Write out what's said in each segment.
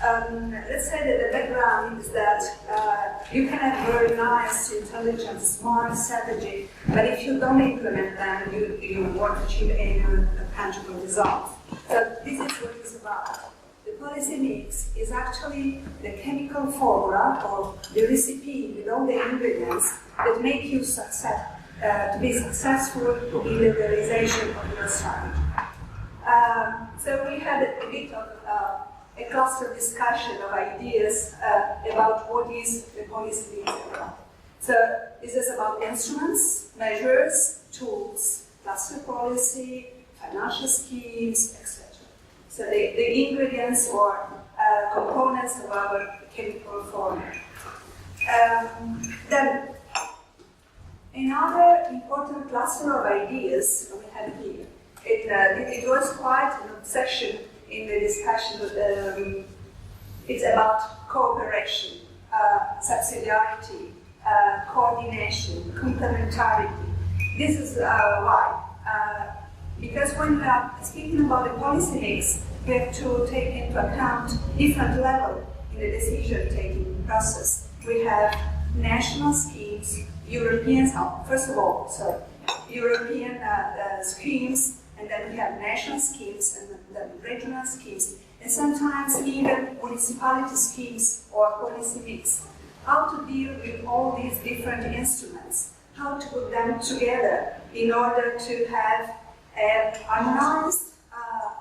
let's say that the background is that you can have very nice, intelligent, smart strategy, but if you don't implement them, you won't achieve any tangible results. So this is what it's about. The policy mix is actually the chemical formula or the recipe with all the ingredients that make you to be successful in the realization of your strategy. So we had a bit of a cluster discussion of ideas about what is the policy mix about. So this is about instruments, measures, tools, cluster policy, financial schemes, etc. So the ingredients or components of our chemical formula. Then another important cluster of ideas we had here. It was quite an obsession in the discussion. It's about cooperation, subsidiarity, coordination, complementarity. This is why. Because when we are speaking about the policy mix, we have to take into account different levels in the decision-taking process. We have national schemes, European schemes, and then we have national schemes and then regional schemes, and sometimes even municipality schemes or policy mix. How to deal with all these different instruments, how to put them together in order to have a harmonized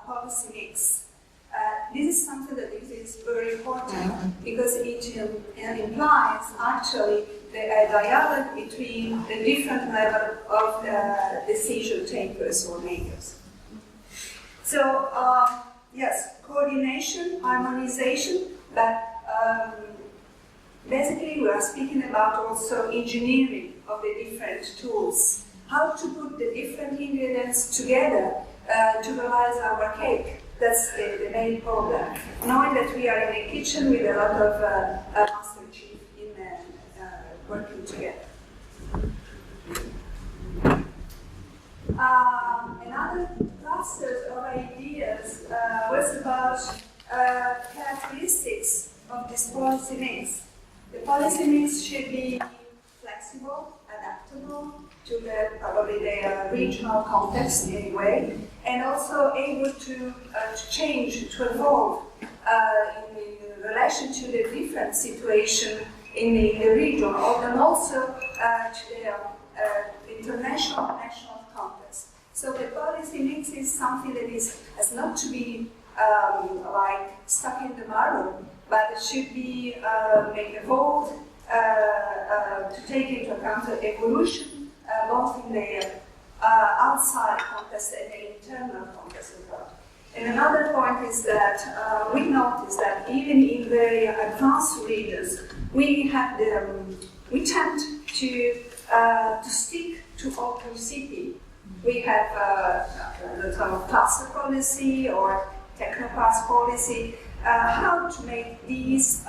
policy mix. This is something that is very important because it implies actually the dialogue between the different levels of decision takers or makers. So, yes, coordination, harmonization, but basically we are speaking about also engineering of the different tools. How to put the different ingredients together to realize our cake. That's the main problem. Knowing that we are in a kitchen with a lot of master chefs working together. Another cluster of ideas was about characteristics of this policy mix. The policy mix should be flexible, adaptable to probably the regional context anyway, and also able to change, to evolve in relation to the different situation in the region, and also to the international national context. So the policy mix is something that has not to be like stuck in the marble, but it should be evolved to take into account the evolution both in the outside context and the internal context as well. And another point is that we notice that even in very advanced regions, we tend to stick to OQCP. We have some cluster policy or technopass policy. How to make these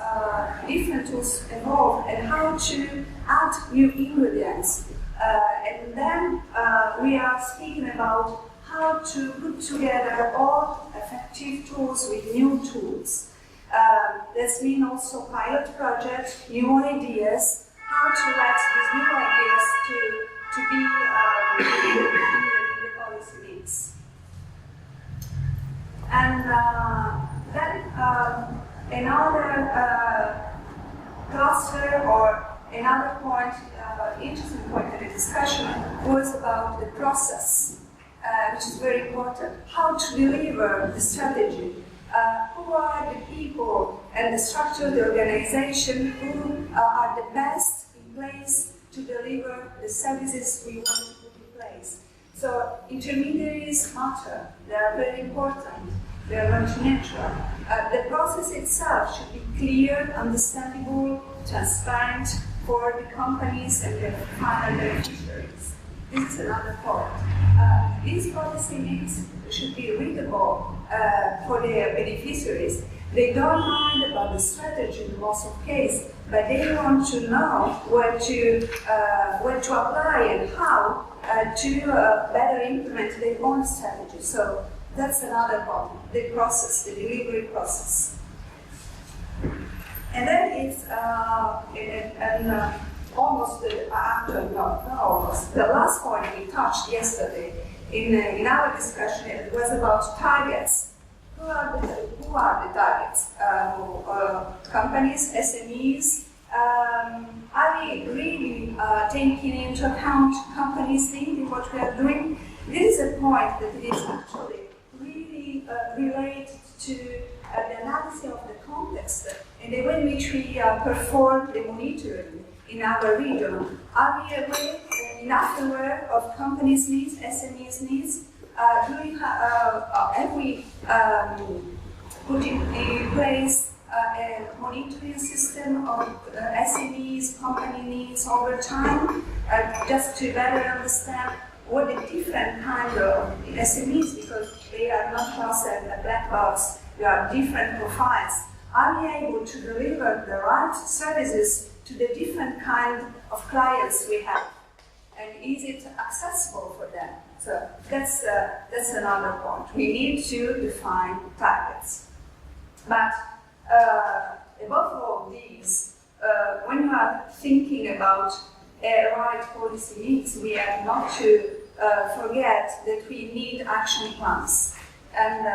different tools evolve and how to add new ingredients. And then we are speaking about how to put together all effective tools with new tools. This means also pilot projects, new ideas, how to let these new ideas to be in the policy mix. And then another cluster or another point, interesting point in the discussion was about the process, which is very important. How to deliver the strategy. Who are the people and the structure of the organization who are the best in place to deliver the services we want to put in place. So intermediaries matter. They are very important. They are multi-natural. The process itself should be clear, understandable, transparent for the companies and the final beneficiaries. This is another point. These policy mix should be readable for the beneficiaries. They don't mind about the strategy in most of cases, but they want to know where to apply and how to better implement their own strategy. So that's another point, the process, the delivery process. And then it's almost the last point we touched yesterday in our discussion, it was about targets. Who are the targets? Companies, SMEs. Are we really taking into account companies' needs in what we are doing? This is a point that is actually really related to the analysis of the context and the way in which we perform the monitoring in our region. Are we enough aware of companies' needs, SMEs' needs? Have we put in place a monitoring system of SMEs, company needs over time, just to better understand what the different kind of SMEs, because they are not just a black box, they are different profiles. Are we able to deliver the right services to the different kind of clients we have? And is it accessible for them? So that's another point. We need to define targets. But above all these, when we are thinking about right policy needs, we have not to forget that we need action plans. And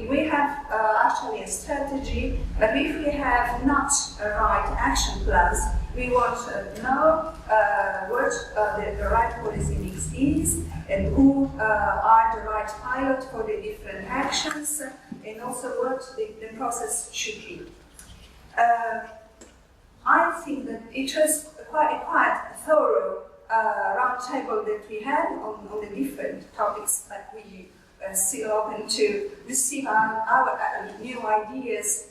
we have actually a strategy, but if we have not right action plans, we want to know what the right policy mix is and who are the right pilot for the different actions, and also what the process should be. I think that it was quite a thorough roundtable that we had on the different topics, but we still open to receive our new ideas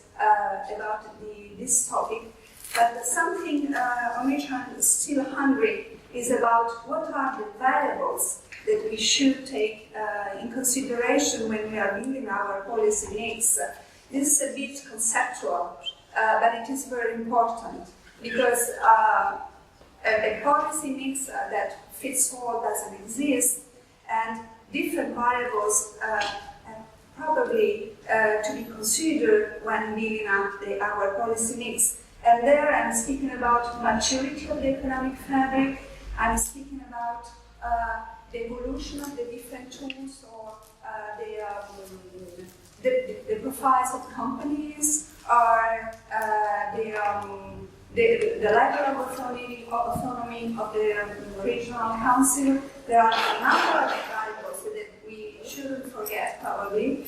about this topic. But something on which I'm still hungry is about what are the variables that we should take in consideration when we are building our policy mix. This is a bit conceptual, but it is very important because a policy mix that fits all doesn't exist, and different variables probably to be considered when building up our policy mix. And there I'm speaking about maturity of the economic fabric, I'm speaking about the evolution of the different tools or the profiles of companies or the level of autonomy of the regional council. There are a number of variables that we shouldn't forget probably.